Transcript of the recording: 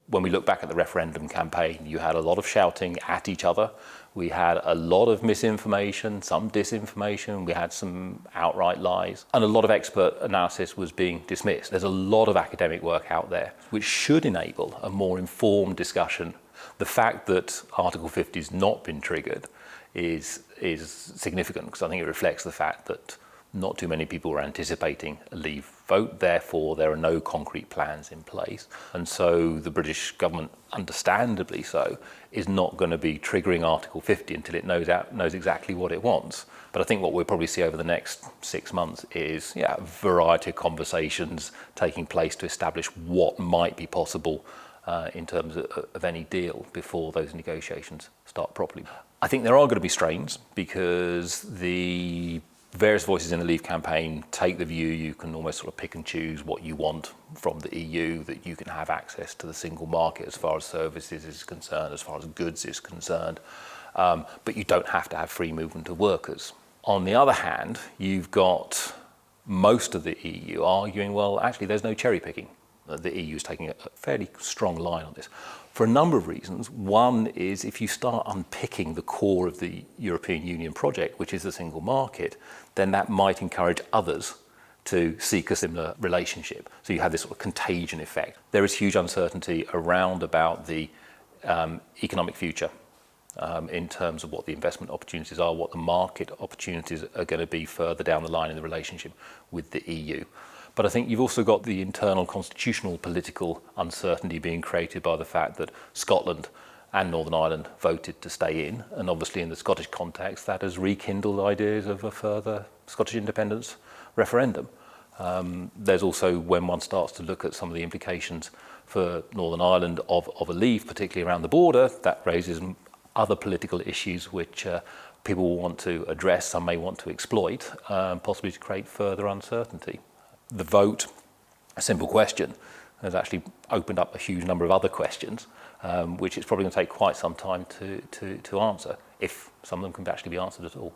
When we look back at the referendum campaign, you had a lot of shouting at each other. We had a lot of misinformation, some disinformation. We had some outright lies. And a lot of expert analysis was being dismissed. There's a lot of academic work out there which should enable a more informed discussion. The fact that Article 50 has not been triggered is significant, because I think it reflects the fact that not too many people were anticipating a leave vote, therefore there are no concrete plans in place. And so the British government, understandably so, is not going to be triggering Article 50 until it knows exactly what it wants. But I think what we'll probably see over the next 6 months is a variety of conversations taking place to establish what might be possible in terms of any deal before those negotiations start properly. I think there are going to be strains, because the various voices in the Leave campaign take the view you can almost sort of pick and choose what you want from the EU, that you can have access to the single market as far as services is concerned, as far as goods is concerned, but you don't have to have free movement of workers. On the other hand, you've got most of the EU arguing, well, actually there's no cherry picking. The EU is taking a fairly strong line on this, for a number of reasons. One is, if you start unpicking the core of the European Union project, which is the single market, then that might encourage others to seek a similar relationship. So you have this sort of contagion effect. There is huge uncertainty around about the economic future in terms of what the investment opportunities are, what the market opportunities are going to be further down the line in the relationship with the EU. But I think you've also got the internal constitutional political uncertainty being created by the fact that Scotland and Northern Ireland voted to stay in. And obviously in the Scottish context, that has rekindled ideas of a further Scottish independence referendum. There's also, when one starts to look at some of the implications for Northern Ireland of a leave, particularly around the border, that raises other political issues which people will want to address, some may want to exploit, possibly to create further uncertainty. The vote, a simple question, has actually opened up a huge number of other questions, which it's probably going to take quite some time to answer, if some of them can actually be answered at all.